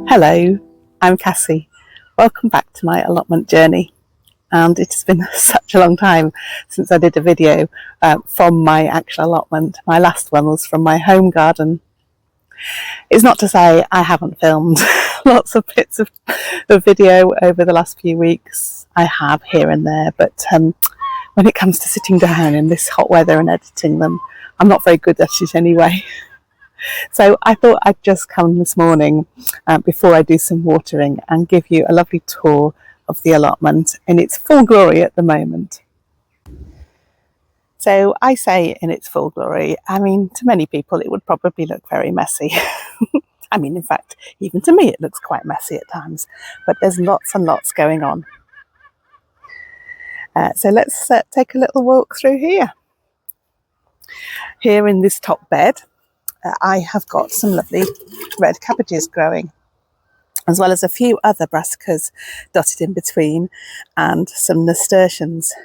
Hello, I'm Cassie. Welcome back to my allotment journey. And it has been such a long time since I did a video from my actual allotment. My last one was from my home garden. It's not to say I haven't filmed lots of bits of video over the last few weeks. I have here and there, but when it comes to sitting down in this hot weather and editing them, I'm not very good at it anyway. So I thought I'd just come this morning before I do some watering and give you a lovely tour of the allotment in its full glory at the moment. So I say in its full glory, I mean, to many people it would probably look very messy. I mean, in fact, even to me it looks quite messy at times, but there's lots and lots going on. So let's take a little walk through here. Here in this top bed, I have got some lovely red cabbages growing, as well as a few other brassicas dotted in between and some nasturtiums.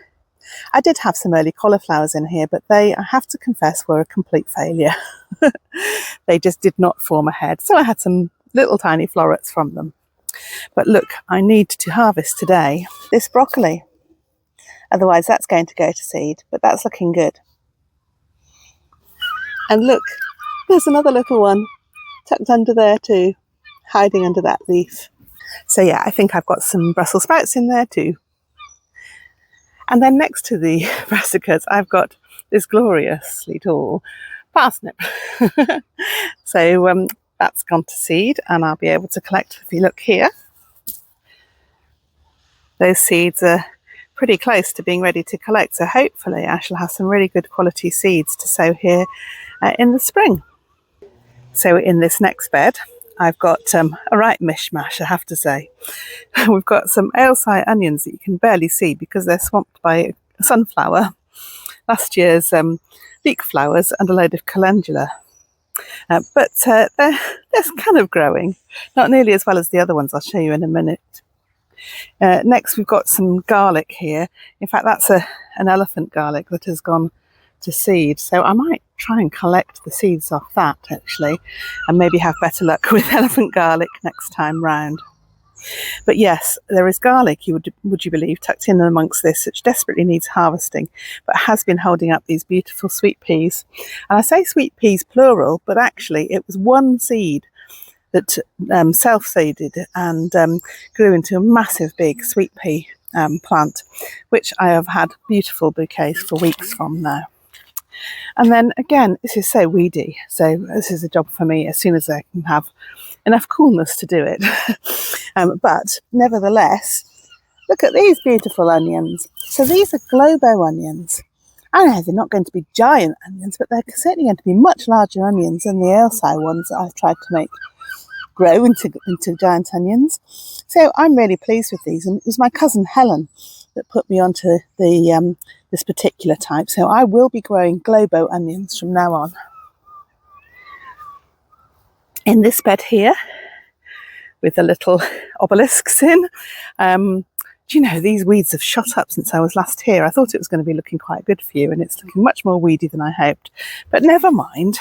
I did have some early cauliflowers in here, but they, I have to confess, were a complete failure. They just did not form a head, so I had some little tiny florets from them. But look, I need to harvest today this broccoli, otherwise that's going to go to seed, but that's looking good. And look, there's another little one tucked under there too, hiding under that leaf. So yeah, I think I've got some Brussels sprouts in there too. And then next to the brassicas, I've got this gloriously tall parsnip. So that's gone to seed and I'll be able to collect. If you look here, those seeds are pretty close to being ready to collect. So hopefully I shall have some really good quality seeds to sow here in the spring. So in this next bed, I've got a right mishmash, I have to say. We've got some ayleside onions that you can barely see because they're swamped by a sunflower, last year's leek flowers and a load of calendula. But they're kind of growing, not nearly as well as the other ones I'll show you in a minute. Next we've got some garlic here. In fact, that's an elephant garlic that has gone to seed, so I might try and collect the seeds off that actually and maybe have better luck with elephant garlic next time round. But yes, there is garlic, would you believe, tucked in amongst this, which desperately needs harvesting but has been holding up these beautiful sweet peas. And I say sweet peas plural, but actually it was one seed that self-seeded and grew into a massive big sweet pea plant, which I have had beautiful bouquets for weeks from now. And then again, this is so weedy, so this is a job for me as soon as I can have enough coolness to do it. But nevertheless, look at these beautiful onions. So these are globo onions. I know they're not going to be giant onions, but they're certainly going to be much larger onions than the ayleside ones that I've tried to make grow into giant onions. So I'm really pleased with these, and it was my cousin Helen that put me onto the this particular type, so I will be growing globo onions from now on. In this bed here, with the little obelisks in, do you know, these weeds have shot up since I was last here. I thought it was going to be looking quite good for you, and it's looking much more weedy than I hoped, but never mind.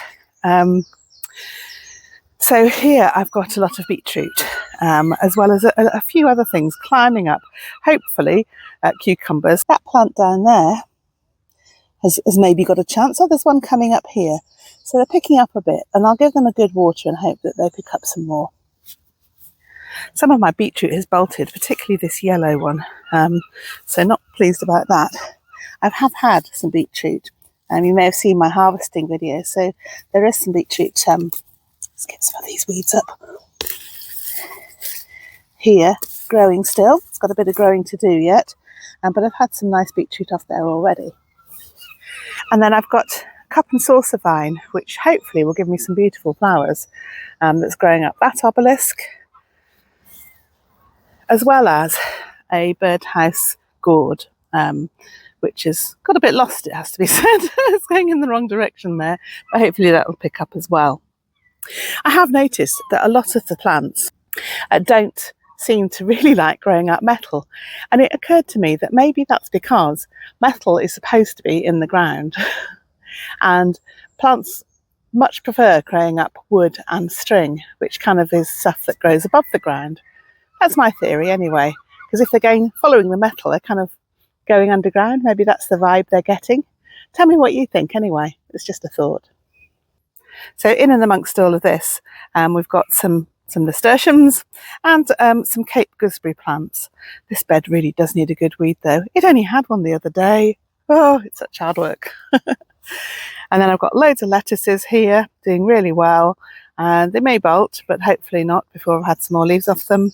So here I've got a lot of beetroot, as well as a few other things climbing up, hopefully cucumbers. That plant down there has maybe got a chance. Oh, there's one coming up here. So they're picking up a bit, and I'll give them a good water and hope that they pick up some more. Some of my beetroot has bolted, particularly this yellow one, so not pleased about that. I have had some beetroot, you may have seen my harvesting video, so there is some beetroot. Let's get some of these weeds up here, growing still. It's got a bit of growing to do yet, but I've had some nice beetroot off there already. And then I've got cup and saucer vine, which hopefully will give me some beautiful flowers, that's growing up that obelisk, as well as a birdhouse gourd, which has got a bit lost, it has to be said. It's going in the wrong direction there, but hopefully that will pick up as well. I have noticed that a lot of the plants don't seem to really like growing up metal, and it occurred to me that maybe that's because metal is supposed to be in the ground and plants much prefer growing up wood and string, which kind of is stuff that grows above the ground. That's my theory anyway, because if they're following the metal, they're kind of going underground. Maybe that's the vibe they're getting. Tell me what you think anyway. It's just a thought. So in and amongst all of this, we've got some nasturtiums and some Cape gooseberry plants. This bed really does need a good weed though. It only had one the other day. Oh, it's such hard work. And then I've got loads of lettuces here doing really well. They may bolt, but hopefully not before I've had some more leaves off them.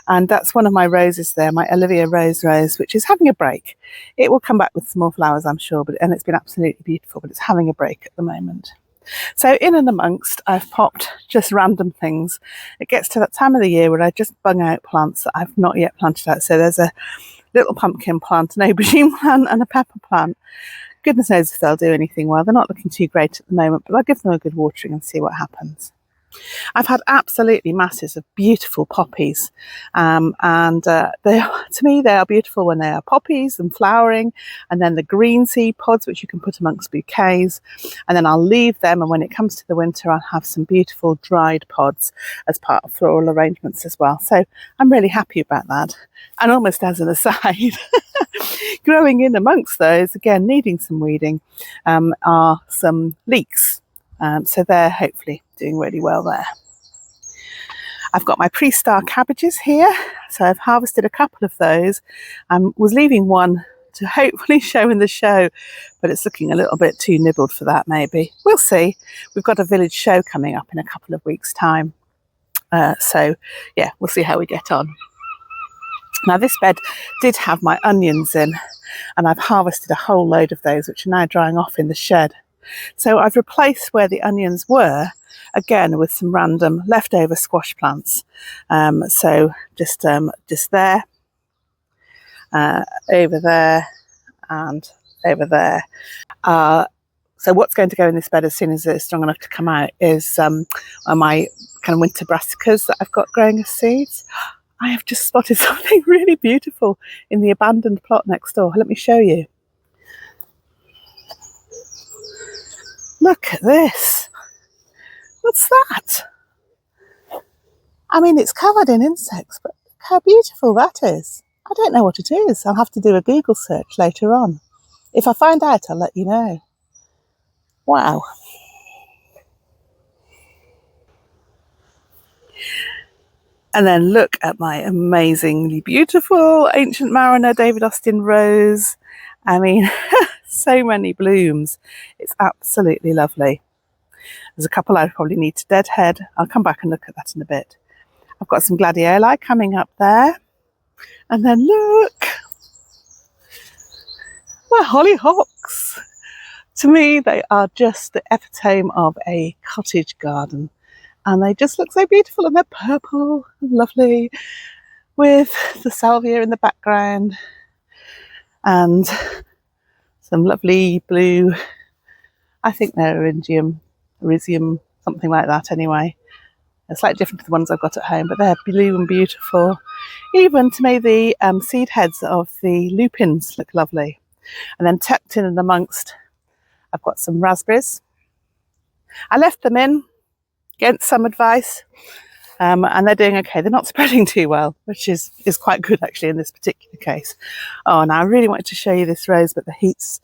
And that's one of my roses there, my Olivia rose, which is having a break. It will come back with some more flowers, I'm sure, and it's been absolutely beautiful, but it's having a break at the moment. So in and amongst, I've popped just random things. It gets to that time of the year where I just bung out plants that I've not yet planted out. So there's a little pumpkin plant, an aubergine plant and a pepper plant. Goodness knows if they'll do anything well. They're not looking too great at the moment, but I'll give them a good watering and see what happens. I've had absolutely masses of beautiful poppies, and to me they are beautiful when they are poppies and flowering, and then the green seed pods which you can put amongst bouquets, and then I'll leave them, and when it comes to the winter I'll have some beautiful dried pods as part of floral arrangements as well. So I'm really happy about that. And almost as an aside, growing in amongst those, again needing some weeding, are some leeks. So they're hopefully doing really well there. I've got my pre-star cabbages here, so I've harvested a couple of those. Was leaving one to hopefully show in the show, but it's looking a little bit too nibbled for that maybe. We'll see. We've got a village show coming up in a couple of weeks' time. So yeah, we'll see how we get on. Now this bed did have my onions in, and I've harvested a whole load of those, which are now drying off in the shed. So I've replaced where the onions were, again with some random leftover squash plants. So just there, over there, and over there. So what's going to go in this bed as soon as it's strong enough to come out is my kind of winter brassicas that I've got growing as seeds. I have just spotted something really beautiful in the abandoned plot next door. Let me show you. Look at this. What's that? I mean, it's covered in insects, but look how beautiful that is. I don't know what it is. I'll have to do a Google search later on. If I find out, I'll let you know. Wow. And then look at my amazingly beautiful Ancient Mariner David Austin rose. I mean, so many blooms. It's absolutely lovely. There's a couple I probably need to deadhead. I'll come back and look at that in a bit. I've got some gladioli coming up there. And then look, my hollyhocks. To me, they are just the epitome of a cottage garden. And they just look so beautiful, and they're purple and lovely with the salvia in the background and some lovely blue, I think they're Erisium, something like that anyway. They're slightly different to the ones I've got at home, but they're blue and beautiful. Even to me, the seed heads of the lupins look lovely. And then tucked in and amongst, I've got some raspberries. I left them in against some advice, and they're doing okay. They're not spreading too well, which is quite good actually in this particular case. Oh, now I really wanted to show you this rose, but the heat's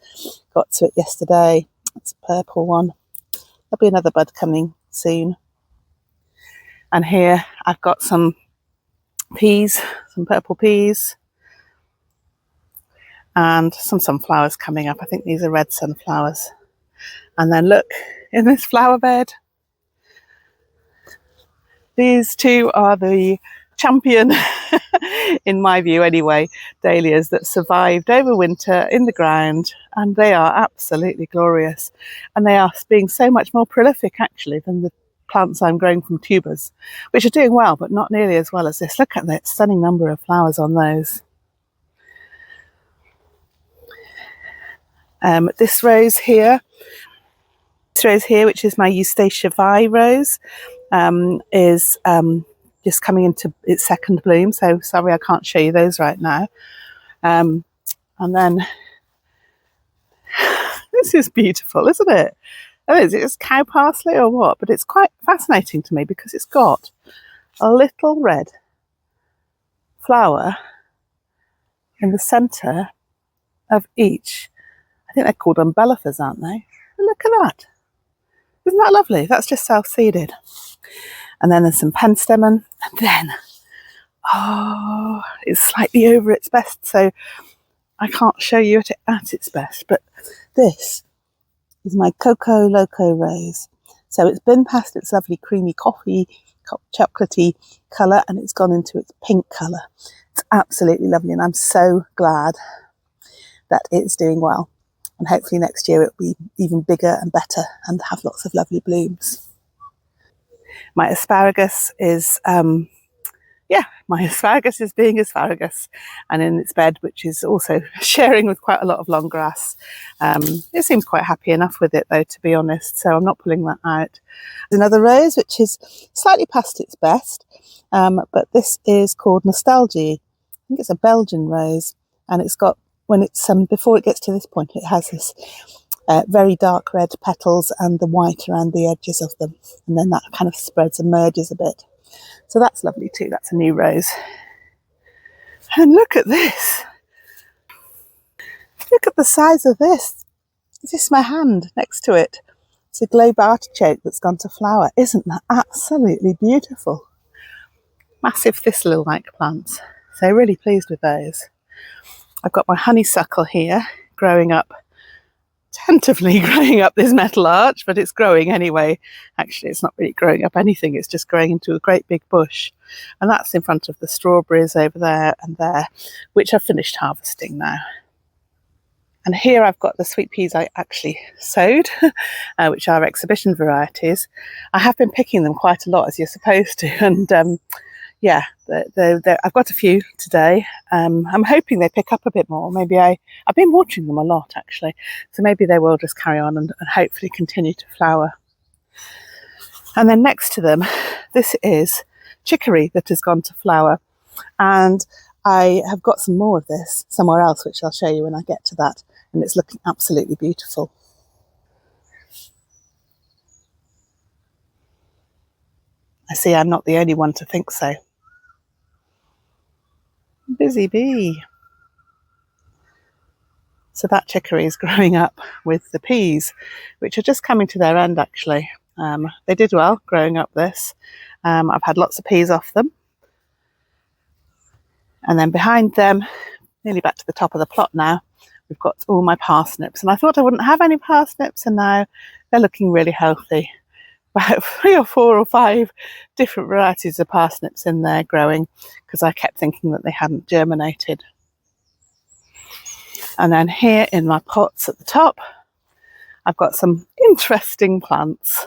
got to it yesterday. It's a purple one. There'll be another bud coming soon. And here I've got some peas, some purple peas, and some sunflowers coming up. I think these are red sunflowers. And then look, in this flower bed, these two are the champion in my view anyway, dahlias that survived over winter in the ground, and they are absolutely glorious. And they are being so much more prolific actually than the plants I'm growing from tubers, which are doing well, but not nearly as well as this. Look at that stunning number of flowers on those. This rose here, which is my Eustacia Vi rose, is just coming into its second bloom. So sorry I can't show you those right now. And then this is beautiful, isn't it? Oh, is it just cow parsley or what? But it's quite fascinating to me because it's got a little red flower in the centre of each. I think they're called umbellifers, aren't they? Look at that. Isn't that lovely? That's just self-seeded. And then there's some penstemon. And then, oh, it's slightly over its best, so I can't show you it at its best. But this is my Coco Loco rose. So it's been past its lovely creamy coffee, chocolatey colour, and it's gone into its pink colour. It's absolutely lovely, and I'm so glad that it's doing well. And hopefully next year it'll be even bigger and better and have lots of lovely blooms. My asparagus is my asparagus is being asparagus and in its bed, which is also sharing with quite a lot of long grass. It seems quite happy enough with it though, to be honest, so I'm not pulling that out. There's another rose which is slightly past its best, but this is called Nostalgie. I think it's a Belgian rose, and it's got, when it's before it gets to this point, it has this very dark red petals and the white around the edges of them, and then that kind of spreads and merges a bit. So that's lovely too. That's a new rose. And look at this. Look at the size of this. This is my hand next to it. It's a globe artichoke that's gone to flower. Isn't that absolutely beautiful? Massive thistle-like plants. So really pleased with those. I've got my honeysuckle here growing up, tentatively growing up this metal arch, but it's growing anyway. Actually, it's not really growing up anything, it's just growing into a great big bush. And that's in front of the strawberries over there and there, which I've finished harvesting now. And here I've got the sweet peas I actually sowed, which are exhibition varieties. I have been picking them quite a lot, as you're supposed to, and yeah, I've got a few today. I'm hoping they pick up a bit more. Maybe I've been watching them a lot actually, so maybe they will just carry on and hopefully continue to flower. And then next to them, this is chicory that has gone to flower, and I have got some more of this somewhere else, which I'll show you when I get to that, and it's looking absolutely beautiful. I see I'm not the only one to think so. Busy bee. So that chicory is growing up with the peas, which are just coming to their end actually. They did well growing up this. I've had lots of peas off them. And then behind them, nearly back to the top of the plot now, we've got all my parsnips. And I thought I wouldn't have any parsnips, and now they're looking really healthy. About 3 or 4 or 5 different varieties of parsnips in there growing, because I kept thinking that they hadn't germinated. And then here in my pots at the top, I've got some interesting plants.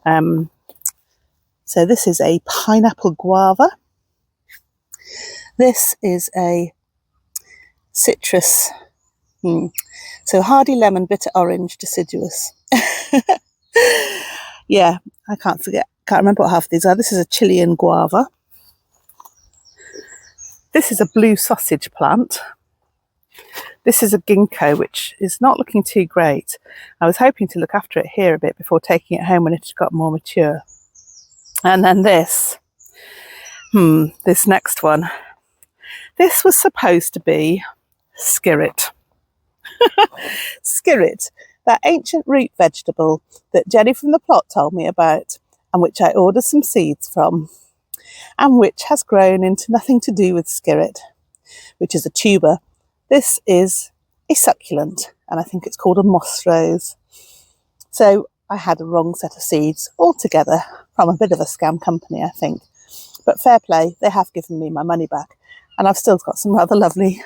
So this is a pineapple guava. This is a citrus, so hardy lemon, bitter orange, deciduous. Yeah, I can't remember what half these are. This is a Chilean guava. This is a blue sausage plant. This is a ginkgo, which is not looking too great. I was hoping to look after it here a bit before taking it home when it got more mature. And then this next one. This was supposed to be skirret. Skirret, that ancient root vegetable that Jenny from the plot told me about, and which I ordered some seeds from, and which has grown into nothing to do with skirret, which is a tuber. This is a succulent, and I think it's called a moss rose. So I had a wrong set of seeds altogether from a bit of a scam company, I think. But fair play, they have given me my money back. And I've still got some rather lovely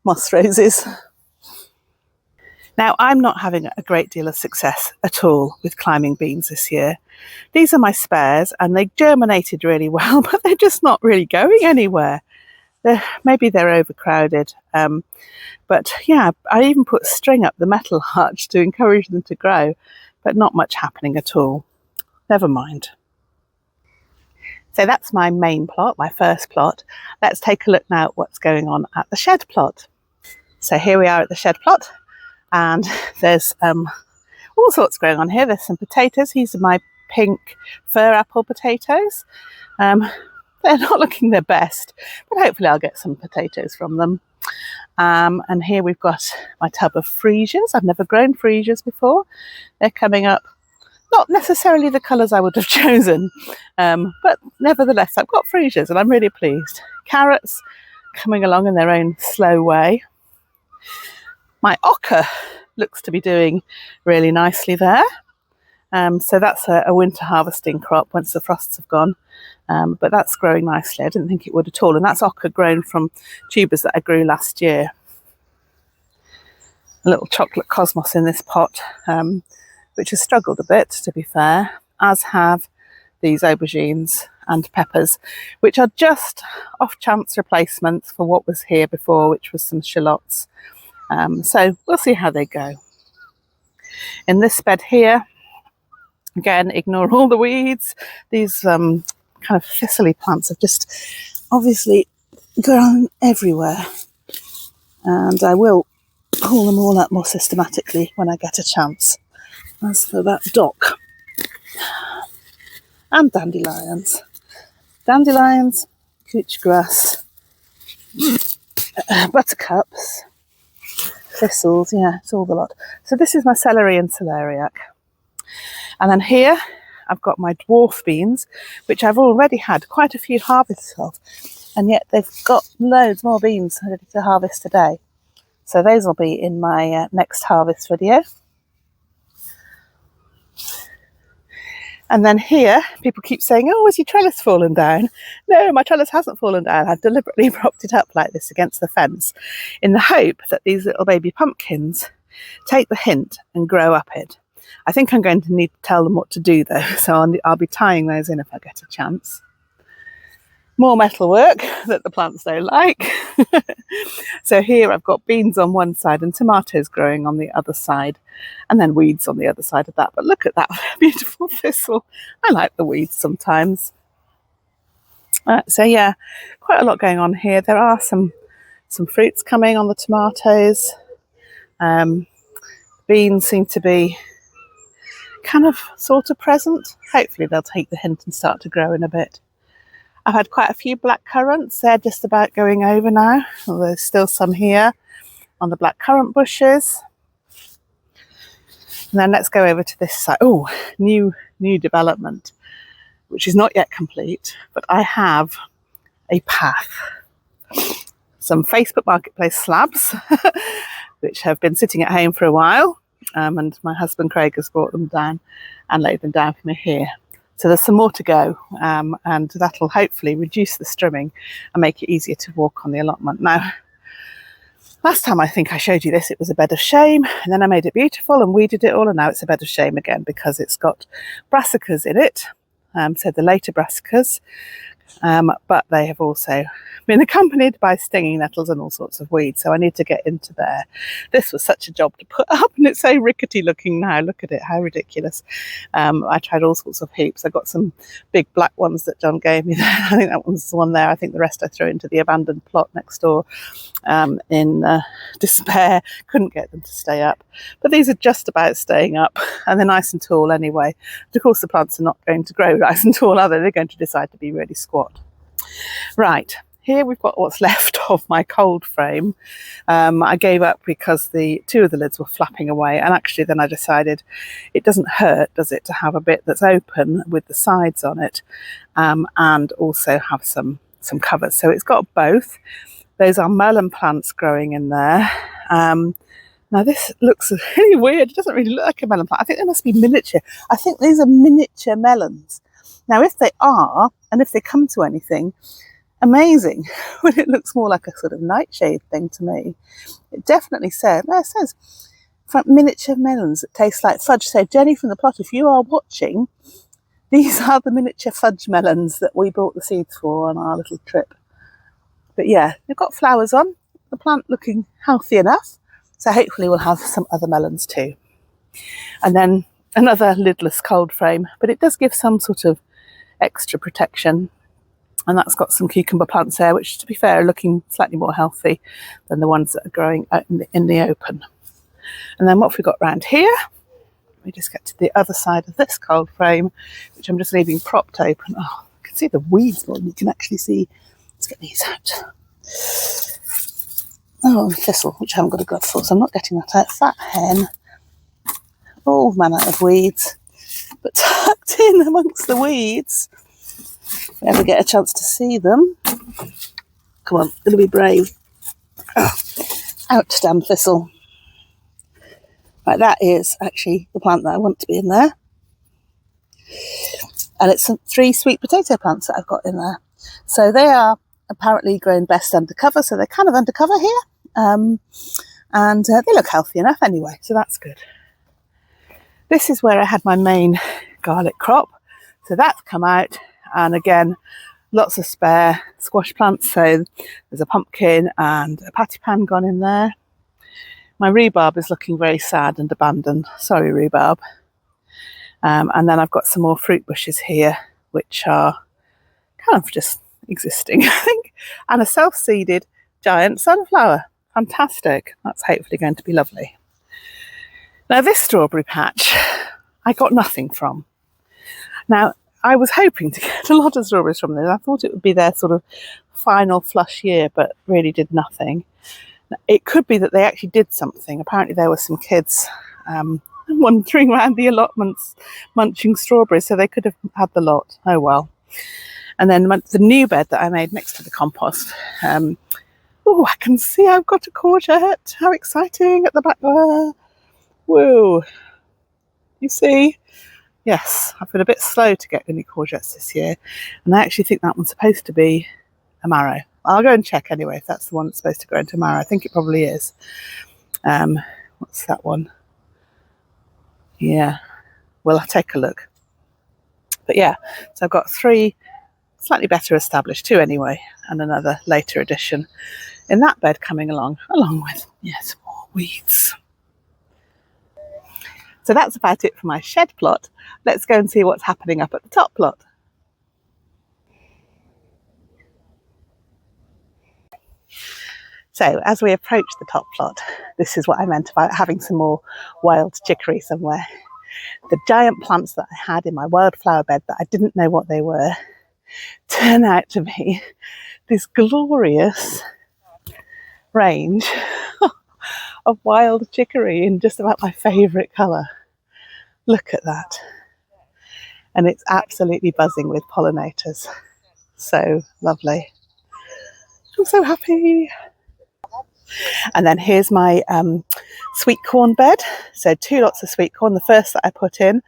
moss roses. Now, I'm not having a great deal of success at all with climbing beans this year. These are my spares and they germinated really well, but they're just not really going anywhere. Maybe they're overcrowded. But yeah, I even put string up the metal arch to encourage them to grow, but not much happening at all. Never mind. So that's my main plot, my first plot. Let's take a look now at what's going on at the shed plot. So here we are at the shed plot. And there's all sorts going on here. There's some potatoes. These are my pink fir apple potatoes. They're not looking their best, but hopefully I'll get some potatoes from them. And here we've got my tub of freesias. I've never grown freesias before. They're coming up. Not necessarily the colours I would have chosen, but nevertheless, I've got freesias and I'm really pleased. Carrots coming along in their own slow way. My ochre looks to be doing really nicely there. So that's a winter harvesting crop once the frosts have gone. But that's growing nicely. I didn't think it would at all. And that's ochre grown from tubers that I grew last year. A little chocolate cosmos in this pot, which has struggled a bit, to be fair, as have these aubergines and peppers, which are just off-chance replacements for what was here before, which was some shallots. So we'll see how they go. In this bed here, again, ignore all the weeds. These kind of thistly plants have just obviously grown everywhere. And I will pull them all up more systematically when I get a chance. As for that dock. And dandelions. Dandelions, couch grass, buttercups, thistles, yeah, it's all the lot. So this is my celery and celeriac. And then here I've got my dwarf beans, which I've already had quite a few harvests of, and yet they've got loads more beans ready to harvest today. So those will be in my next harvest video. And then here, people keep saying, oh, has your trellis fallen down? No, my trellis hasn't fallen down. I've deliberately propped it up like this against the fence in the hope that these little baby pumpkins take the hint and grow up it. I think I'm going to need to tell them what to do though, so I'll be tying those in if I get a chance. More metal work that the plants don't like. So here I've got beans on one side and tomatoes growing on the other side, and then weeds on the other side of that. But look at that beautiful thistle. I like the weeds sometimes. So yeah, quite a lot going on here. There are some fruits coming on the tomatoes. Beans seem to be kind of sort of present. Hopefully they'll take the hint and start to grow in a bit. I've had quite a few black currants. They're just about going over now. Well, there's still some here on the black currant bushes. And then let's go over to this side. Oh, new development, which is not yet complete, but I have a path. Some Facebook Marketplace slabs, which have been sitting at home for a while. And my husband Craig has brought them down and laid them down for me here. So there's some more to go, and that'll hopefully reduce the strimming and make it easier to walk on the allotment. Now, last time I think I showed you this, it was a bed of shame, and then I made it beautiful and weeded it all, and now it's a bed of shame again because it's got brassicas in it, so the later brassicas, but they have also been accompanied by stinging nettles and all sorts of weeds, so I need to get into there. This was such a job to put up, and it's so rickety looking now. Look at it, how ridiculous. I tried all sorts of heaps. I got some big black ones that John gave me there. I think that one's the one there. I think the rest I threw into the abandoned plot next door in despair. Couldn't get them to stay up, but these are just about staying up, and they're nice and tall anyway. But of course the plants are not going to grow nice and tall, are they? They're going to decide to be really squat. Right, here we've got what's left of my cold frame. I gave up because two of the lids were flapping away, and actually then I decided it doesn't hurt, does it, to have a bit that's open with the sides on it, and also have some covers. So it's got both. Those are melon plants growing in there. Now this looks really weird. It doesn't really look like a melon plant. I think they must be miniature. I think these are miniature melons. Now if they are, and if they come to anything, amazing when it looks more like a sort of nightshade thing to me. It definitely says, no, it says miniature melons that taste like fudge. So Jenny from the plot, if you are watching, these are the miniature fudge melons that we brought the seeds for on our little trip. But yeah, they've got flowers on, the plant looking healthy enough. So hopefully we'll have some other melons too. And then another lidless cold frame, but it does give some sort of extra protection. And that's got some cucumber plants there, which, to be fair, are looking slightly more healthy than the ones that are growing out in the open. And then what have we got around here? We just get to the other side of this cold frame, which I'm just leaving propped open. Oh, you can see the weeds more than you can actually see. Let's get these out. Oh, thistle, which I haven't got a glove for, so I'm not getting that out. Fat hen. All manner of weeds. But tucked in amongst the weeds, if we ever get a chance to see them. Come on, going to be brave. Oh, out, damn thistle. Right, that is actually the plant that I want to be in there. And it's 3 sweet potato plants that I've got in there. So they are apparently grown best undercover, so they're kind of undercover here. And they look healthy enough anyway, so that's good. This is where I had my main garlic crop. So that's come out, and again, lots of spare squash plants. So there's a pumpkin and a patty pan gone in there. My rhubarb is looking very sad and abandoned. Sorry, rhubarb. And then I've got some more fruit bushes here, which are kind of just existing, I think. And a self-seeded giant sunflower. Fantastic. That's hopefully going to be lovely. Now, this strawberry patch, I got nothing from. Now, I was hoping to get a lot of strawberries from this. I thought it would be their sort of final flush year, but really did nothing. It could be that they actually did something. Apparently there were some kids wandering around the allotments munching strawberries, so they could have had the lot. Oh well. And then the new bed that I made next to the compost. Oh, I can see I've got a courgette. How exciting at the back there. Whoa. You see? Yes, I've been a bit slow to get any courgettes this year. And I actually think that one's supposed to be a marrow. I'll go and check anyway if that's the one that's supposed to grow into marrow. I think it probably is. What's that one? Yeah, well, I'll take a look. But yeah, so I've got 3 slightly better established, 2 anyway, and another later addition in that bed coming along with, yes, more weeds. So that's about it for my shed plot. Let's go and see what's happening up at the top plot. So as we approach the top plot, this is what I meant about having some more wild chicory somewhere. The giant plants that I had in my wildflower bed that I didn't know what they were turn out to be this glorious range of wild chicory in just about my favourite colour. Look at that. And it's absolutely buzzing with pollinators. So lovely. I'm so happy. And then here's my sweet corn bed. So 2 lots of sweet corn. The first that I put in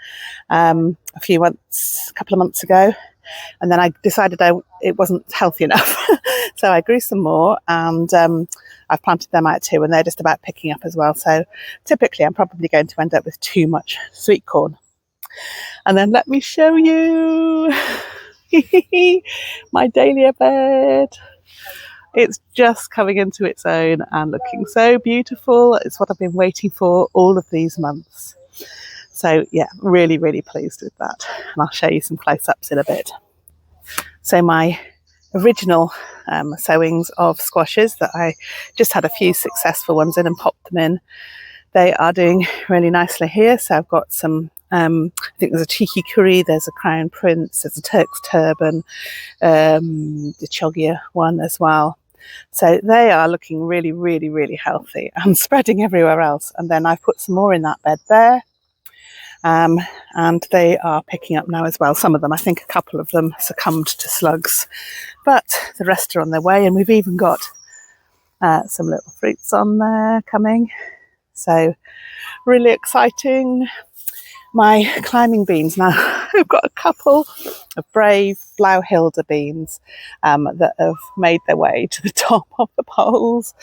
a couple of months ago. And then I decided it wasn't healthy enough. So I grew some more, and I've planted them out too, and they're just about picking up as well. So typically I'm probably going to end up with too much sweet corn. And then let me show you my dahlia bed. It's just coming into its own and looking so beautiful. It's what I've been waiting for all of these months. So yeah, really, really pleased with that. And I'll show you some close-ups in a bit. So my original sowings of squashes that I just had a few successful ones in and popped them in, they are doing really nicely here. So I've got some, I think there's a cheeky curry, there's a crown prince, there's a Turk's turban, the Chogia one as well. So they are looking really, really, really healthy and spreading everywhere else. And then I've put some more in that bed there. And they are picking up now as well. Some of them, I think a couple of them succumbed to slugs, but the rest are on their way. And we've even got some little fruits on there coming. So really exciting. My climbing beans now, I've got a couple of brave Blauhilde beans that have made their way to the top of the poles,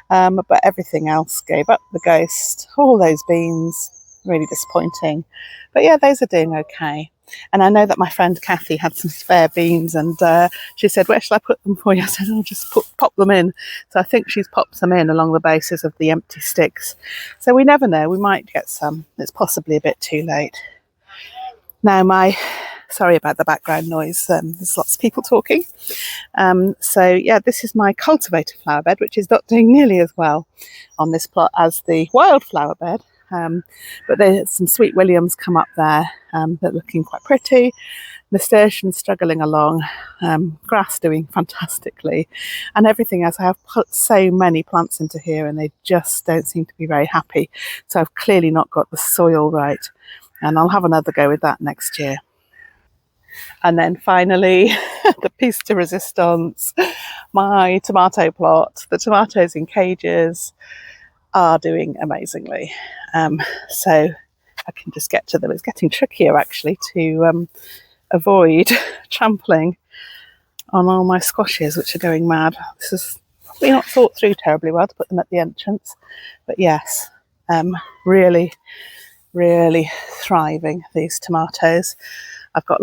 but everything else gave up the ghost. All those beans, really disappointing. But yeah, those are doing okay. And I know that my friend Kathy had some spare beans, and she said, where shall I put them for you? I said, I'll just pop them in. So I think she's popped them in along the bases of the empty sticks. So we never know, we might get some. It's possibly a bit too late. Now sorry about the background noise, there's lots of people talking. So yeah, this is my cultivated flower bed, which is not doing nearly as well on this plot as the wildflower bed. But there's some sweet williams come up there that are looking quite pretty. Nasturtiums struggling along, grass doing fantastically, and everything else. I have put so many plants into here and they just don't seem to be very happy. So I've clearly not got the soil right, and I'll have another go with that next year. And then finally, the piece de resistance, my tomato plot. The tomatoes in cages are doing amazingly. So I can just get to them. It's getting trickier actually to avoid trampling on all my squashes, which are going mad. This is probably not thought through terribly well to put them at the entrance, but yes, really thriving, these tomatoes. I've got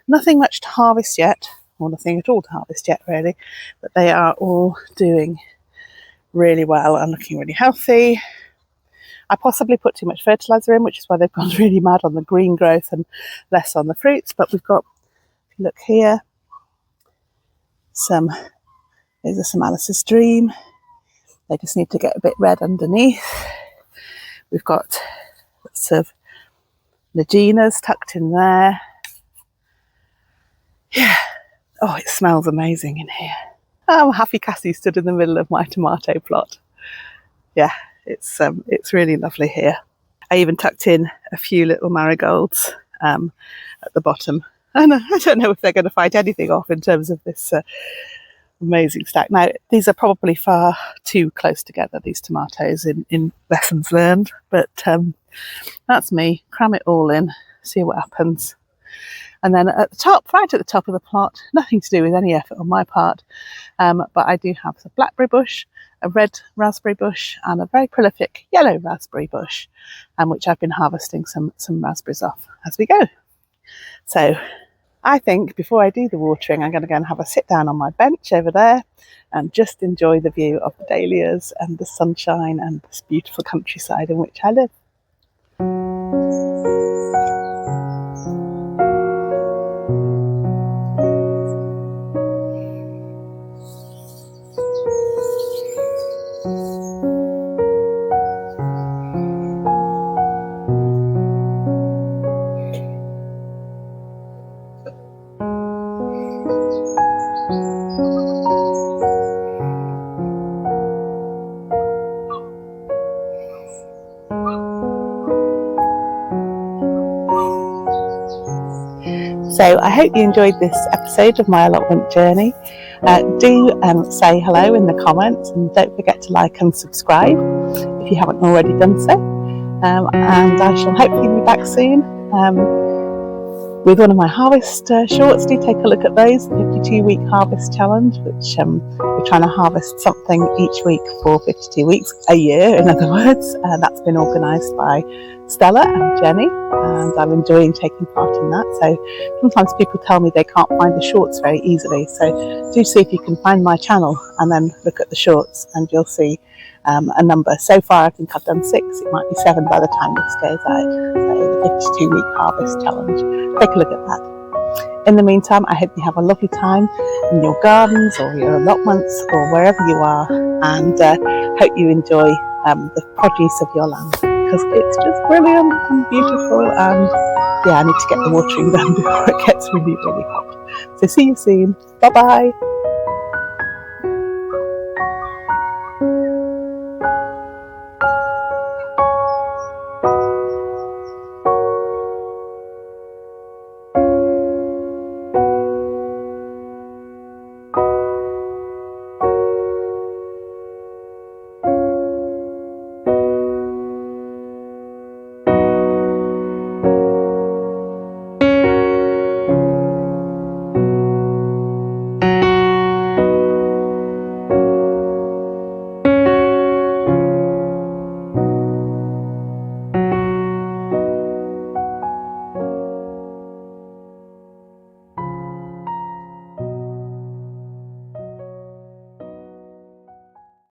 nothing much to harvest yet, or nothing at all to harvest yet really, but they are all doing really well and looking really healthy. I possibly put too much fertiliser in, which is why they've gone really mad on the green growth and less on the fruits. But we've got, if you look here, these are some Alice's Dream. They just need to get a bit red underneath. We've got lots of Leginas tucked in there. Yeah. Oh, it smells amazing in here. Oh, Happy Cassie stood in the middle of my tomato plot. Yeah. It's really lovely here. I even tucked in a few little marigolds at the bottom. And I don't know if they're going to fight anything off in terms of this amazing stack. Now, these are probably far too close together, these tomatoes, in lessons learned. But that's me. Cram it all in, see what happens. And then at the top, right at the top of the plot, nothing to do with any effort on my part, but I do have a blackberry bush, a red raspberry bush, and a very prolific yellow raspberry bush, which I've been harvesting some raspberries off as we go. So I think before I do the watering, I'm going to go and have a sit down on my bench over there and just enjoy the view of the dahlias and the sunshine and this beautiful countryside in which I live. So I hope you enjoyed this episode of my allotment journey. Do say hello in the comments, and don't forget to like and subscribe if you haven't already done so. And I shall hopefully be back soon with one of my harvest shorts. Do take a look at those, the 52-week harvest challenge, which we're trying to harvest something each week for 52 weeks, a year in other words. That's been organised by Stella and Jenny, and I'm enjoying taking part in that. So sometimes people tell me they can't find the shorts very easily, so do see if you can find my channel and then look at the shorts, and you'll see a number. So far I think I've done 6, it might be 7 by the time this goes out. So the 52-week harvest challenge, take a look at that. In the meantime, I hope you have a lovely time in your gardens or your allotments or wherever you are, and hope you enjoy the produce of your land, because it's just brilliant and beautiful. And yeah, I need to get the watering done before it gets really hot. So see you soon. Bye bye.